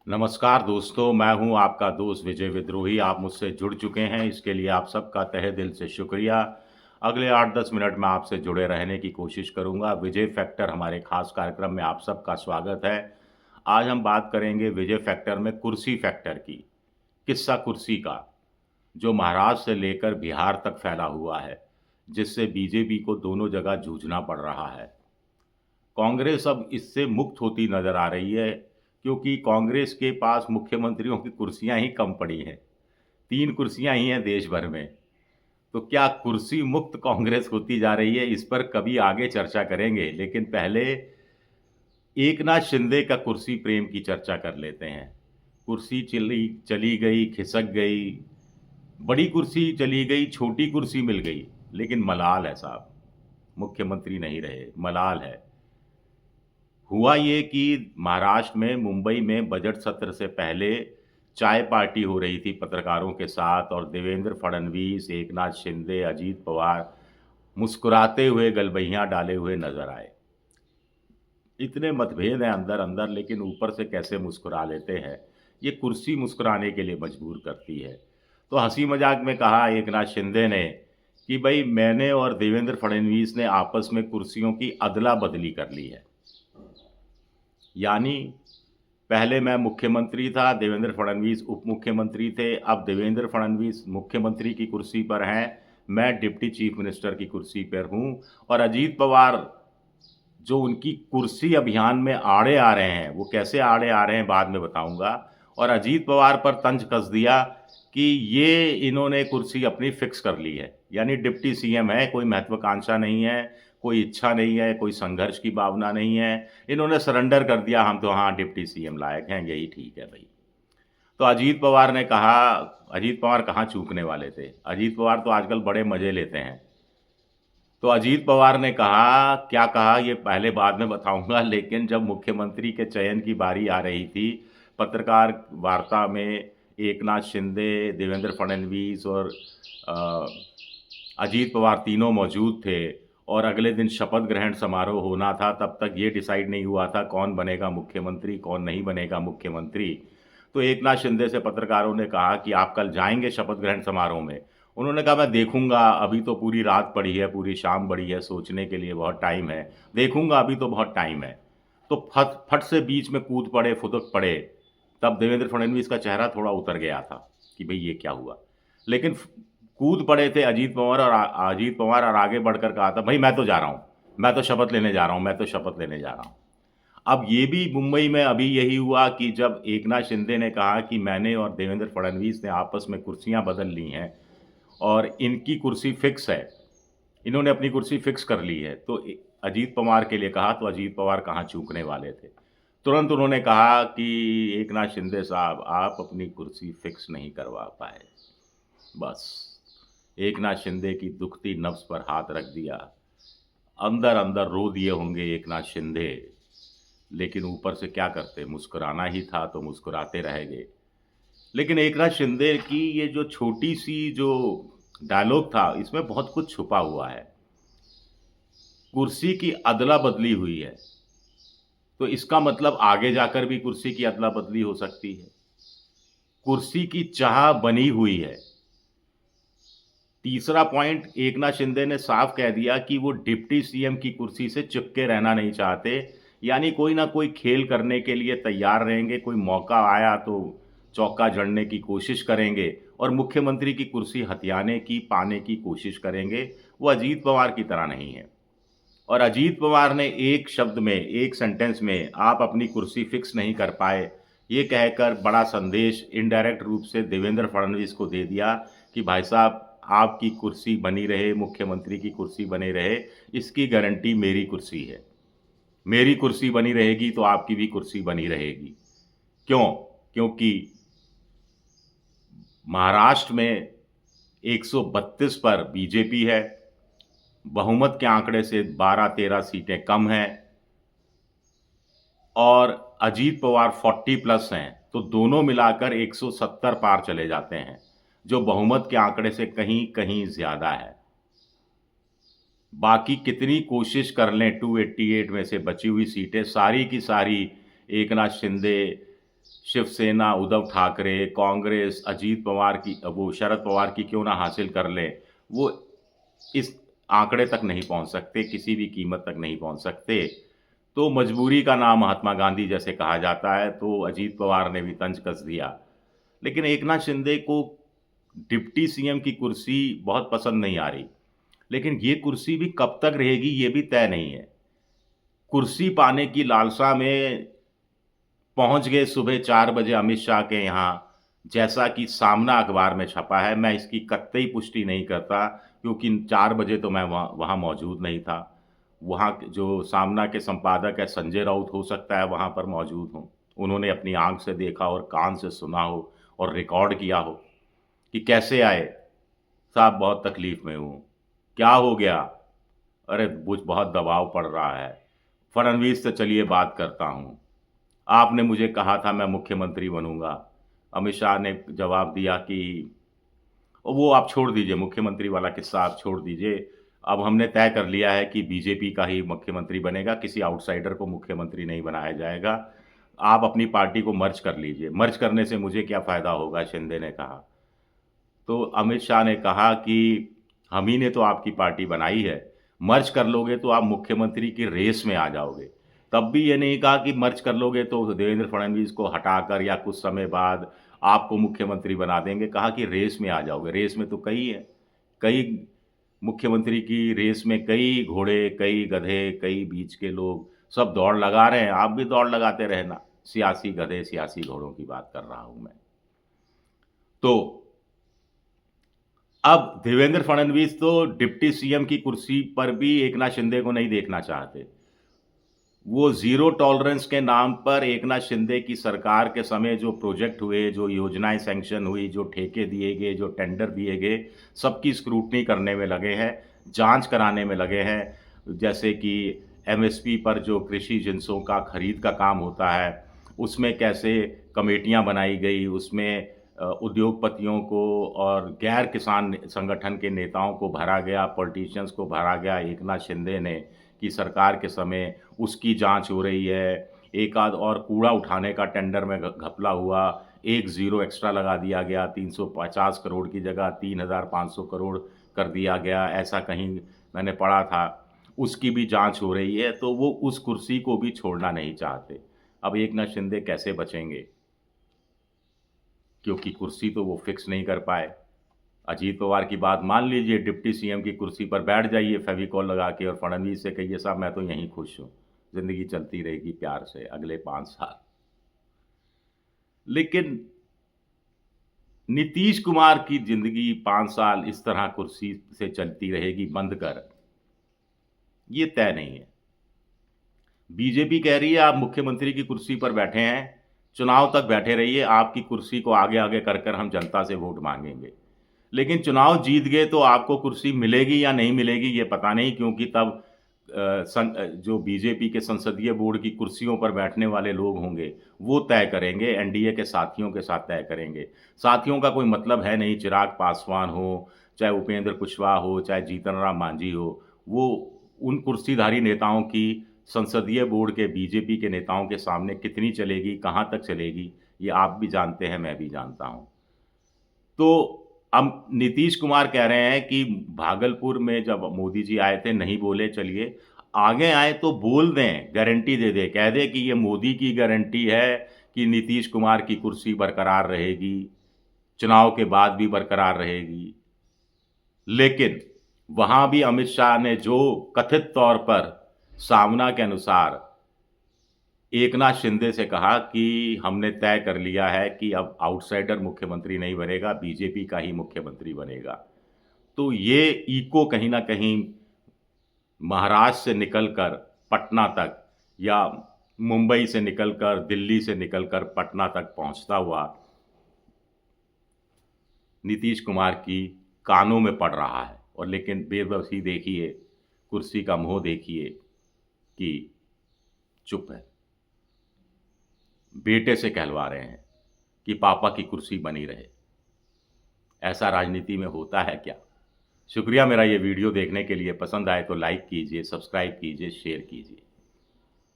नमस्कार दोस्तों, मैं हूं आपका दोस्त विजय विद्रोही। आप मुझसे जुड़ चुके हैं, इसके लिए आप सबका तहे दिल से शुक्रिया। अगले 8-10 मिनट में आपसे जुड़े रहने की कोशिश करूंगा। विजय फैक्टर हमारे खास कार्यक्रम में आप सबका स्वागत है। आज हम बात करेंगे विजय फैक्टर में कुर्सी फैक्टर की। किस्सा कुर्सी का, जो महाराष्ट्र से लेकर बिहार तक फैला हुआ है, जिससे बीजेपी को दोनों जगह जूझना पड़ रहा है। कांग्रेस अब इससे मुक्त होती नजर आ रही है, क्योंकि कांग्रेस के पास मुख्यमंत्रियों की कुर्सियां ही कम पड़ी हैं। 3 कुर्सियां ही हैं देश भर में। तो क्या कुर्सी मुक्त कांग्रेस होती जा रही है? इस पर कभी आगे चर्चा करेंगे, लेकिन पहले एकनाथ शिंदे का कुर्सी प्रेम की चर्चा कर लेते हैं। कुर्सी चली चली गई, खिसक गई। बड़ी कुर्सी चली गई, छोटी कुर्सी मिल गई, लेकिन मलाल है साहब। मुख्यमंत्री नहीं रहे, मलाल है। हुआ ये कि महाराष्ट्र में, मुंबई में बजट सत्र से पहले चाय पार्टी हो रही थी पत्रकारों के साथ, और देवेंद्र फडणवीस, एकनाथ शिंदे, अजीत पवार मुस्कुराते हुए गलबहियां डाले हुए नजर आए। इतने मतभेद हैं अंदर अंदर, लेकिन ऊपर से कैसे मुस्कुरा लेते हैं। ये कुर्सी मुस्कुराने के लिए मजबूर करती है। तो हंसी मजाक में कहा एकनाथ शिंदे ने कि भाई, मैंने और देवेंद्र फडणवीस ने आपस में कुर्सियों की अदला बदली कर ली है। यानी पहले मैं मुख्यमंत्री था, देवेंद्र फडणवीस उप मुख्यमंत्री थे। अब देवेंद्र फडणवीस मुख्यमंत्री की कुर्सी पर हैं, मैं डिप्टी चीफ मिनिस्टर की कुर्सी पर हूं। और अजीत पवार, जो उनकी कुर्सी अभियान में आड़े आ रहे हैं, वो कैसे आड़े आ रहे हैं बाद में बताऊंगा। और अजीत पवार पर तंज कस दिया कि ये इन्होंने कुर्सी अपनी फिक्स कर ली है। यानी डिप्टी सीएम है, कोई महत्वाकांक्षा नहीं है, कोई इच्छा नहीं है, कोई संघर्ष की भावना नहीं है। इन्होंने सरेंडर कर दिया, हम तो हाँ डिप्टी सीएम लायक हैं, यही ठीक है भाई। तो अजीत पवार ने कहा, अजीत पवार कहाँ चूकने वाले थे। अजीत पवार तो आजकल बड़े मजे लेते हैं। तो अजीत पवार ने कहा, क्या कहा ये पहले बाद में बताऊंगा, लेकिन जब मुख्यमंत्री के चयन की बारी आ रही थी, पत्रकार वार्ता में एकनाथ शिंदे, देवेंद्र फडणवीस और अ, अजीत पवार तीनों मौजूद थे, और अगले दिन शपथ ग्रहण समारोह होना था। तब तक ये डिसाइड नहीं हुआ था कौन बनेगा मुख्यमंत्री, कौन नहीं बनेगा मुख्यमंत्री। तो एकनाथ शिंदे से पत्रकारों ने कहा कि आप कल जाएंगे शपथ ग्रहण समारोह में? उन्होंने कहा मैं देखूंगा, अभी तो पूरी रात पड़ी है, पूरी शाम पड़ी है, सोचने के लिए बहुत टाइम है। देखूंगा, अभी तो बहुत टाइम है। तो फट फट से बीच में कूद पड़े, फुदक पड़े। तब देवेंद्र फडणवीस का चेहरा थोड़ा उतर गया था कि भाई ये क्या हुआ। लेकिन कूद पड़े थे अजीत पवार, और अजीत पवार और आगे बढ़कर कहा था भाई मैं तो जा रहा हूँ, मैं तो शपथ लेने जा रहा हूँ, मैं तो शपथ लेने जा रहा हूँ। अब ये भी मुंबई में अभी यही हुआ कि जब एकनाथ शिंदे ने कहा कि मैंने और देवेंद्र फडणवीस ने आपस में कुर्सियां बदल ली हैं और इनकी कुर्सी फिक्स है, इन्होंने अपनी कुर्सी फिक्स कर ली है, तो अजीत पवार के लिए कहा, तो अजीत पवार कहाँ चूकने वाले थे। तुरंत उन्होंने कहा कि एकनाथ शिंदे साहब, आप अपनी कुर्सी फिक्स नहीं करवा पाए। बस एकनाथ शिंदे की दुखती नब्ज पर हाथ रख दिया। अंदर अंदर रो दिए होंगे एकनाथ शिंदे, लेकिन ऊपर से क्या करते, मुस्कुराना ही था तो मुस्कुराते रह गए। लेकिन एकनाथ शिंदे की ये जो छोटी सी जो डायलॉग था, इसमें बहुत कुछ छुपा हुआ है। कुर्सी की अदला बदली हुई है, तो इसका मतलब आगे जाकर भी कुर्सी की अदला बदली हो सकती है। कुर्सी की चाह बनी हुई है। तीसरा पॉइंट, एकनाथ शिंदे ने साफ कह दिया कि वो डिप्टी सीएम की कुर्सी से चिपके रहना नहीं चाहते। यानी कोई ना कोई खेल करने के लिए तैयार रहेंगे, कोई मौका आया तो चौका जड़ने की कोशिश करेंगे, और मुख्यमंत्री की कुर्सी हथियाने की, पाने की कोशिश करेंगे। वो अजीत पवार की तरह नहीं है। और अजीत पवार ने एक शब्द में, एक सेंटेंस में आप अपनी कुर्सी फिक्स नहीं कर पाए, ये कहकर बड़ा संदेश इनडायरेक्ट रूप से देवेंद्र फडणवीस को दे दिया कि भाई साहब, आपकी कुर्सी बनी रहे, मुख्यमंत्री की कुर्सी बनी रहे, इसकी गारंटी मेरी कुर्सी है। मेरी कुर्सी बनी रहेगी तो आपकी भी कुर्सी बनी रहेगी। क्यों? क्योंकि महाराष्ट्र में 132 पर बीजेपी है, बहुमत के आंकड़े से 12-13 सीटें कम हैं, और अजीत पवार 40 प्लस हैं, तो दोनों मिलाकर 170 पार चले जाते हैं, जो बहुमत के आंकड़े से कहीं कहीं ज्यादा है। बाकी कितनी कोशिश कर लें, 288 में से बची हुई सीटें सारी की सारी एकनाथ शिंदे शिवसेना, उद्धव ठाकरे, कांग्रेस, अजीत पवार की वो शरद पवार की क्यों ना हासिल कर लें, वो इस आंकड़े तक नहीं पहुंच सकते, किसी भी कीमत तक नहीं पहुंच सकते। तो मजबूरी का नाम महात्मा गांधी जैसे कहा जाता है, तो अजीत पवार ने भी तंज कस दिया। लेकिन एकनाथ शिंदे को डिप्टी सीएम की कुर्सी बहुत पसंद नहीं आ रही, लेकिन ये कुर्सी भी कब तक रहेगी ये भी तय नहीं है। कुर्सी पाने की लालसा में पहुंच गए सुबह 4 बजे अमित शाह के यहाँ, जैसा कि सामना अखबार में छपा है। मैं इसकी कतई पुष्टि नहीं करता, क्योंकि 4 बजे तो मैं वहाँ मौजूद नहीं था। वहाँ जो सामना के संपादक है संजय राउत, हो सकता है वहाँ पर मौजूद हों। उन्होंने अपनी आँख से देखा और कान से सुना हो और रिकॉर्ड किया हो कि कैसे आए, साहब बहुत तकलीफ़ में हूँ, क्या हो गया? अरे मुझ बहुत दबाव पड़ रहा है, फडणवीस से चलिए बात करता हूँ। आपने मुझे कहा था मैं मुख्यमंत्री बनूँगा। अमित शाह ने जवाब दिया कि वो आप छोड़ दीजिए, मुख्यमंत्री वाला किस्सा आप छोड़ दीजिए। अब हमने तय कर लिया है कि बीजेपी का ही मुख्यमंत्री बनेगा, किसी आउटसाइडर को मुख्यमंत्री नहीं बनाया जाएगा। आप अपनी पार्टी को मर्ज कर लीजिए। मर्ज करने से मुझे क्या फ़ायदा होगा? शिंदे ने कहा। तो अमित शाह ने कहा कि हम ही ने तो आपकी पार्टी बनाई है, मर्ज कर लोगे तो आप मुख्यमंत्री की रेस में आ जाओगे। तब भी ये नहीं कहा कि मर्ज कर लोगे तो देवेंद्र फडणवीस को हटाकर या कुछ समय बाद आपको मुख्यमंत्री बना देंगे। कहा कि रेस में आ जाओगे। रेस में तो कई हैं, कई मुख्यमंत्री की रेस में कई घोड़े, कई गधे, कई बीच के लोग सब दौड़ लगा रहे हैं, आप भी दौड़ लगाते रहना। सियासी गधे, सियासी घोड़ों की बात कर रहा हूं मैं। तो अब देवेंद्र फडणवीस तो डिप्टी सीएम की कुर्सी पर भी एकनाथ शिंदे को नहीं देखना चाहते। वो ज़ीरो टॉलरेंस के नाम पर एकनाथ शिंदे की सरकार के समय जो प्रोजेक्ट हुए, जो योजनाएं सैंक्शन हुई, जो ठेके दिए गए, जो टेंडर दिए गए, सबकी स्क्रूटनी करने में लगे हैं, जांच कराने में लगे हैं। जैसे कि एमएसपी पर जो कृषि जिनसों का खरीद का काम होता है, उसमें कैसे कमेटियां बनाई गई, उसमें उद्योगपतियों को और गैर किसान संगठन के नेताओं को भरा गया, पॉलिटिशियंस को भरा गया एकनाथ शिंदे ने, कि सरकार के समय उसकी जांच हो रही है। एक आध और कूड़ा उठाने का टेंडर में घपला हुआ, एक ज़ीरो एक्स्ट्रा लगा दिया गया, 350 करोड़ की जगह 3,500 करोड़ कर दिया गया, ऐसा कहीं मैंने पढ़ा था। उसकी भी जांच हो रही है, तो वो उस कुर्सी को भी छोड़ना नहीं चाहते। अब एकनाथ शिंदे कैसे बचेंगे? क्योंकि कुर्सी तो वो फिक्स नहीं कर पाए। अजीत पवार की बात मान लीजिए, डिप्टी सीएम की कुर्सी पर बैठ जाइए फेविकॉल लगा के और फडणवीस से कहिए साहब मैं तो यहीं खुश हूँ, ज़िंदगी चलती रहेगी प्यार से अगले 5 साल। लेकिन नीतीश कुमार की ज़िंदगी 5 साल इस तरह कुर्सी से चलती रहेगी बंद कर, ये तय नहीं है। बीजेपी कह रही है आप मुख्यमंत्री की कुर्सी पर बैठे हैं, चुनाव तक बैठे रहिए, आपकी कुर्सी को आगे आगे कर कर हम जनता से वोट मांगेंगे। लेकिन चुनाव जीत गए तो आपको कुर्सी मिलेगी या नहीं मिलेगी ये पता नहीं, क्योंकि तब जो बीजेपी के संसदीय बोर्ड की कुर्सियों पर बैठने वाले लोग होंगे वो तय करेंगे, एनडीए के साथियों के साथ तय करेंगे। साथियों का कोई मतलब है नहीं, चिराग पासवान हो, चाहे उपेंद्र कुशवाहा हो, चाहे जीतन राम मांझी हो, वो उन कुर्सीधारी नेताओं की संसदीय बोर्ड के बीजेपी के नेताओं के सामने कितनी चलेगी, कहाँ तक चलेगी, ये आप भी जानते हैं, मैं भी जानता हूँ। तो अब नीतीश कुमार कह रहे हैं कि भागलपुर में जब मोदी जी आए थे नहीं बोले, चलिए आगे आए तो बोल दें, गारंटी दे दें, कह दें कि ये मोदी की गारंटी है कि नीतीश कुमार की कुर्सी बरकरार रहेगी, चुनाव के बाद भी बरकरार रहेगी। लेकिन वहाँ भी अमित शाह ने जो कथित तौर पर सामना के अनुसार एकनाथ शिंदे से कहा कि हमने तय कर लिया है कि अब आउटसाइडर मुख्यमंत्री नहीं बनेगा, बीजेपी का ही मुख्यमंत्री बनेगा। तो ये इको कहीं न कहीं महाराष्ट्र से निकलकर पटना तक या मुंबई से निकलकर, दिल्ली से निकलकर पटना तक पहुंचता हुआ नीतीश कुमार की कानों में पड़ रहा है। और लेकिन बेबसी देखिए, कुर्सी का मोह देखिए कि चुप है। बेटे से कहलवा रहे हैं कि पापा की कुर्सी बनी रहे। ऐसा राजनीति में होता है क्या? शुक्रिया मेरा ये वीडियो देखने के लिए। पसंद आए तो लाइक कीजिए, सब्सक्राइब कीजिए, शेयर कीजिए।